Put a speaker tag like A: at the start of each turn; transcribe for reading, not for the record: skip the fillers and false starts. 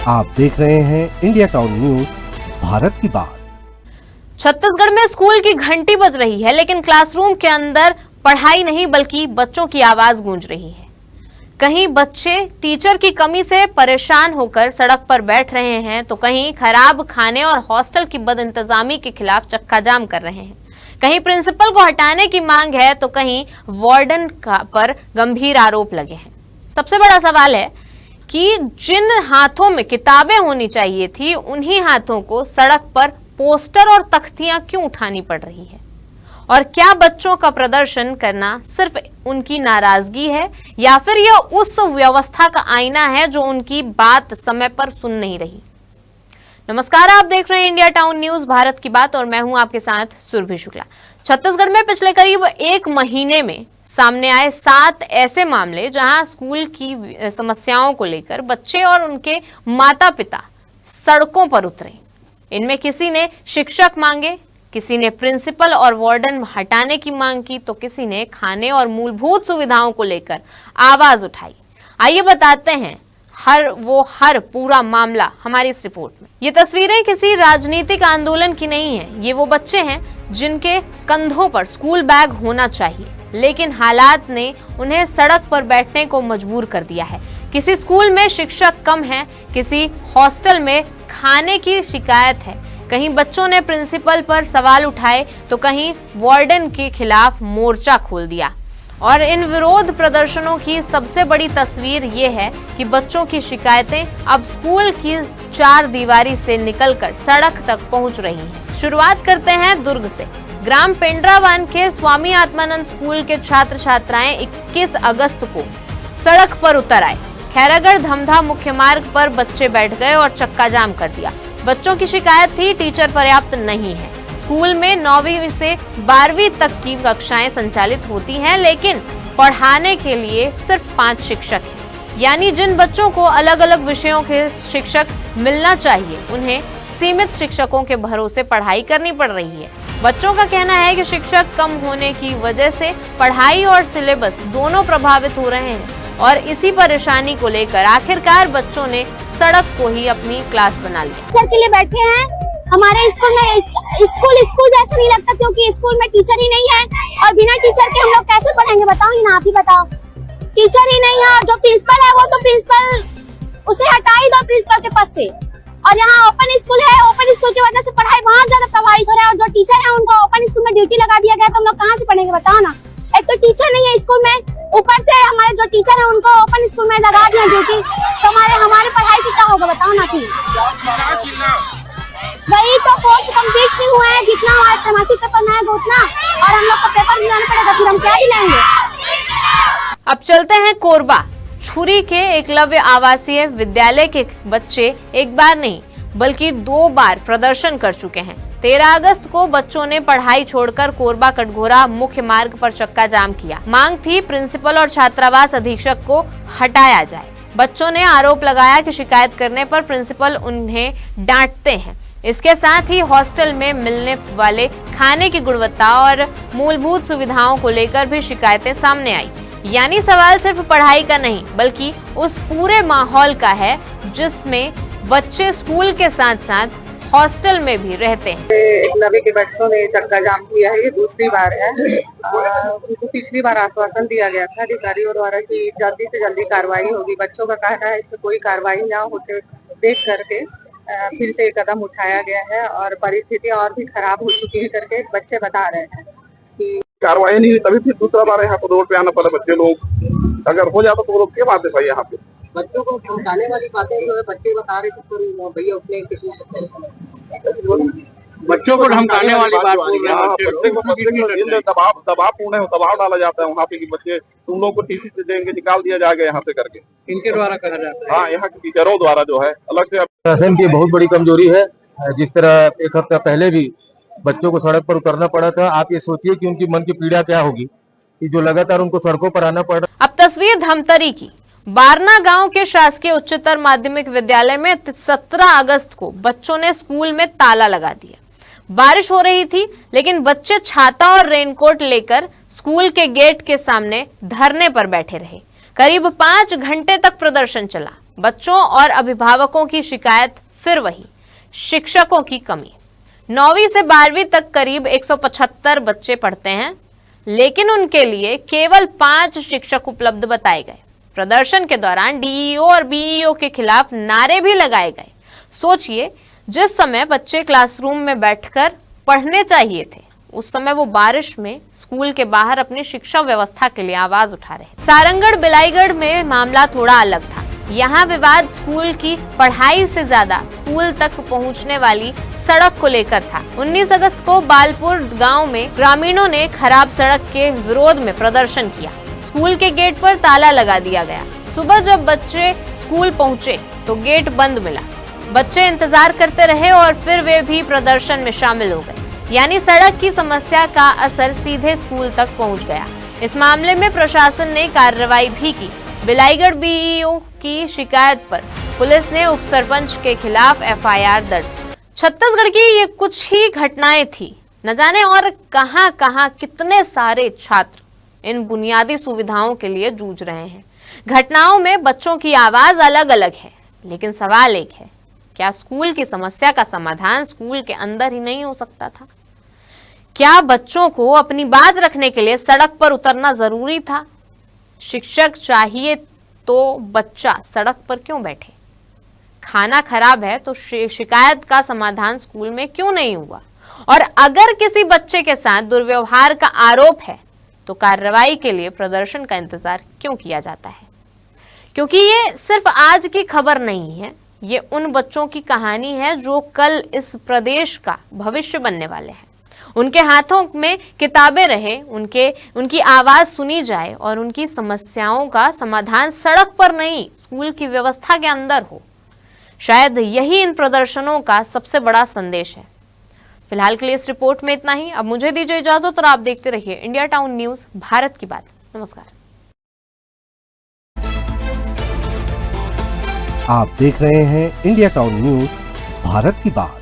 A: आप देख रहे हैं इंडिया टाउन न्यूज, भारत की बात।
B: छत्तीसगढ़ में स्कूल की घंटी बज रही है, लेकिन क्लासरूम के अंदर पढ़ाई नहीं बल्कि बच्चों की आवाज गूंज रही है। कहीं बच्चे टीचर की कमी से परेशान होकर सड़क पर बैठ रहे हैं, तो कहीं खराब खाने और हॉस्टल की बदइंतजामी के खिलाफ चक्का जाम कर रहे हैं। कहीं प्रिंसिपल को हटाने की मांग है, तो कहीं वार्डन पर गंभीर आरोप लगे हैं। सबसे बड़ा सवाल है कि जिन हाथों में किताबें होनी चाहिए थी, उन्हीं हाथों को सड़क पर पोस्टर और तख्तियां क्यों उठानी पड़ रही है? और क्या बच्चों का प्रदर्शन करना सिर्फ उनकी नाराजगी है या फिर यह उस व्यवस्था का आईना है जो उनकी बात समय पर सुन नहीं रही? नमस्कार, आप देख रहे हैं इंडिया टाउन न्यूज, भारत की बात, और मैं हूं आपके साथ सुरभि शुक्ला। छत्तीसगढ़ में पिछले करीब 1 महीने में सामने आए 7 ऐसे मामले जहां स्कूल की समस्याओं को लेकर बच्चे और उनके माता पिता सड़कों पर उतरे। इनमें किसी ने शिक्षक मांगे, किसी ने प्रिंसिपल और वार्डन हटाने की मांग की, तो किसी ने खाने और मूलभूत सुविधाओं को लेकर आवाज उठाई। आइए बताते हैं हर पूरा मामला हमारी इस रिपोर्ट में। ये तस्वीरें किसी राजनीतिक आंदोलन की नहीं है। ये वो बच्चे हैं जिनके कंधों पर स्कूल बैग होना चाहिए, लेकिन हालात ने उन्हें सड़क पर बैठने को मजबूर कर दिया है। किसी स्कूल में शिक्षक कम है, किसी हॉस्टल में खाने की शिकायत है, कहीं बच्चों ने प्रिंसिपल पर सवाल उठाए, तो कहीं वार्डन के खिलाफ मोर्चा खोल दिया। और इन विरोध प्रदर्शनों की सबसे बड़ी तस्वीर ये है कि बच्चों की शिकायतें अब स्कूल की 4 दीवारी से निकलकर सड़क तक पहुंच रही हैं। शुरुआत करते हैं दुर्ग से। ग्राम पेंड्रावान के स्वामी आत्मानंद स्कूल के छात्र छात्राएं 21 अगस्त को सड़क पर उतर आए। खैरागढ़ धमधा मुख्य मार्ग पर बच्चे बैठ गए और चक्का जाम कर दिया। बच्चों की शिकायत थी टीचर पर्याप्त नहीं है। स्कूल में 9वीं से 12वीं तक की कक्षाएं संचालित होती हैं, लेकिन पढ़ाने के लिए सिर्फ 5 शिक्षक हैं। यानी जिन बच्चों को अलग अलग विषयों के शिक्षक मिलना चाहिए, उन्हें सीमित शिक्षकों के भरोसे पढ़ाई करनी पड़ रही है। बच्चों का कहना है कि शिक्षक कम होने की वजह से पढ़ाई और सिलेबस दोनों प्रभावित हो रहे हैं, और इसी परेशानी को लेकर आखिरकार बच्चों ने सड़क को ही अपनी क्लास बना लिया।
C: टीचर के लिए बैठे हैं। हमारे स्कूल में स्कूल जैसा नहीं लगता, क्योंकि स्कूल में टीचर ही नहीं है, और बिना टीचर के हम लोग कैसे पढ़ेंगे? बताओ ही ना, आप ही बताओ। टीचर ही नहीं है, और जो प्रिंसिपल है वो तो प्रिंसिपल उसे हटा ही दो प्रिंसिपल के पद से। और यहाँ ओपन स्कूल है, ओपन स्कूल की वजह से पढ़ाई बहुत ज्यादा प्रभावित हो रहा है, और जो टीचर है उनको ओपन स्कूल में ड्यूटी लगा दिया गया, तो हम लोग कहाँ से पढ़ेंगे? बताओ ना। एक तो टीचर नहीं है स्कूल में, ऊपर से हमारे जो टीचर है उनको ओपन स्कूल में लगा दिया ड्यूटी, तो हमारे पढ़ाई की क्या होगा? बताओ ना। फिर वही तो कोर्स कंप्लीट नहीं हुआ है, जितना हमारे त्रैमासिक पेपर में आएगा उतना, और हम लोग को पेपर दिलाना पड़ेगा, फिर हम क्या दिलाएंगे?
B: अब चलते हैं कोरबा। छुरी के एकलव्य आवासीय विद्यालय के बच्चे एक बार नहीं बल्कि 2 बार प्रदर्शन कर चुके हैं। 13 अगस्त को बच्चों ने पढ़ाई छोड़कर कोरबा कटघोरा मुख्य मार्ग पर चक्का जाम किया। मांग थी प्रिंसिपल और छात्रावास अधीक्षक को हटाया जाए। बच्चों ने आरोप लगाया कि शिकायत करने पर प्रिंसिपल उन्हें डांटते हैं। इसके साथ ही हॉस्टल में मिलने वाले खाने की गुणवत्ता और मूलभूत सुविधाओं को लेकर भी शिकायतें सामने आई। यानी सवाल सिर्फ पढ़ाई का नहीं बल्कि उस पूरे माहौल का है जिसमें बच्चे स्कूल के साथ साथ हॉस्टल में भी रहते हैं।
D: एकलव्य के बच्चों ने चक्का जाम किया है, ये दूसरी बार है। उनको पिछली बार आश्वासन दिया गया था अधिकारियों द्वारा कि जल्दी से जल्दी कार्रवाई होगी। बच्चों का कहना है इसमें कोई कार्रवाई न होते देख करके फिर से कदम उठाया गया है, और परिस्थितियां और भी खराब हो चुकी है करके बच्चे बता रहे हैं कि
E: कार्रवाई नहीं हुई, तभी फिर दूसरा बार यहाँ पर रोड पे आना पड़ा। बच्चे लोग अगर हो जाता तो वो लोग क्या बात है भाई? यहाँ पे
D: बच्चों को धमकाने वाली बातें जो है बच्चे बता रहे थे, भैया अपने
E: बच्चों को धमकाने वाली बात दबाव डाला जाता है वहाँ पे कि बच्चे तुम लोग को टीसी से देंगे, निकाल दिया जाएगा यहाँ से करके।
D: इनके द्वारा कहा जाता है।
E: हाँ, यहाँ के टीचरों द्वारा जो है अलग से।
F: शासन की बहुत बड़ी कमजोरी है। जिस तरह 1 हफ्ता पहले भी बच्चों को सड़क पर उतरना पड़ा था, आप ये सोचिए कि उनकी मन की पीड़ा क्या होगी कि जो लगातार उनको सड़कों पर आना पड़ रहा।
B: अब तस्वीर धमतरी की। बारना गांव के शासकीय उच्चतर माध्यमिक विद्यालय में 17 अगस्त को बच्चों ने स्कूल में ताला लगा दिया। बारिश हो रही थी, लेकिन बच्चे छाता और रेनकोट लेकर स्कूल के गेट के सामने धरने पर बैठे रहे। करीब 5 घंटे तक प्रदर्शन चला। बच्चों और अभिभावकों की शिकायत फिर वही, शिक्षकों की कमी। 9वीं से 12वीं तक करीब 175 बच्चे पढ़ते हैं, लेकिन उनके लिए केवल 5 शिक्षक उपलब्ध बताए गए। प्रदर्शन के दौरान डीईओ और बीईओ के खिलाफ नारे भी लगाए गए। सोचिए, जिस समय बच्चे क्लासरूम में बैठकर पढ़ने चाहिए थे, उस समय वो बारिश में स्कूल के बाहर अपनी शिक्षा व्यवस्था के लिए आवाज उठा रहे। सारंगढ़ बिलाईगढ़ में मामला थोड़ा अलग था। यहाँ विवाद स्कूल की पढ़ाई से ज्यादा स्कूल तक पहुँचने वाली सड़क को लेकर था। 19 अगस्त को बालपुर गांव में ग्रामीणों ने खराब सड़क के विरोध में प्रदर्शन किया। स्कूल के गेट पर ताला लगा दिया गया। सुबह जब बच्चे स्कूल पहुंचे तो गेट बंद मिला। बच्चे इंतजार करते रहे और फिर वे भी प्रदर्शन में शामिल हो गए। यानी सड़क की समस्या का असर सीधे स्कूल तक पहुंच गया। इस मामले में प्रशासन ने कार्रवाई भी की। बिलाईगढ़ बीईओ की शिकायत पर पुलिस ने उप सरपंच के खिलाफ एफआईआर दर्ज की। छत्तीसगढ़ की ये कुछ ही घटनाएं थी। न जाने और कहां कितने सारे छात्र इन बुनियादी सुविधाओं के लिए जूझ रहे हैं। घटनाओं में बच्चों की आवाज अलग अलग है, लेकिन सवाल एक है, क्या स्कूल की समस्या का समाधान स्कूल के अंदर ही नहीं हो सकता था? क्या बच्चों को अपनी बात रखने के लिए सड़क पर उतरना जरूरी था? शिक्षक चाहिए तो बच्चा सड़क पर क्यों बैठे? खाना खराब है तो शिकायत का समाधान स्कूल में क्यों नहीं हुआ? और अगर किसी बच्चे के साथ दुर्व्यवहार का आरोप है तो कार्रवाई के लिए प्रदर्शन का इंतजार क्यों किया जाता है? क्योंकि ये सिर्फ आज की खबर नहीं है, ये उन बच्चों की कहानी है जो कल इस प्रदेश का भविष्य बनने वाले हैं। उनके हाथों में किताबें रहे, उनकी आवाज सुनी जाए और उनकी समस्याओं का समाधान सड़क पर नहीं, स्कूल की व्यवस्था के अंदर हो। शायद यही इन प्रदर्शनों का सबसे बड़ा संदेश है। फिलहाल के लिए इस रिपोर्ट में इतना ही। अब मुझे दीजिए इजाजत और आप देखते रहिए इंडिया टाउन न्यूज, भारत की बात। नमस्कार।
A: आप देख रहे हैं इंडिया टाउन न्यूज, भारत की बात।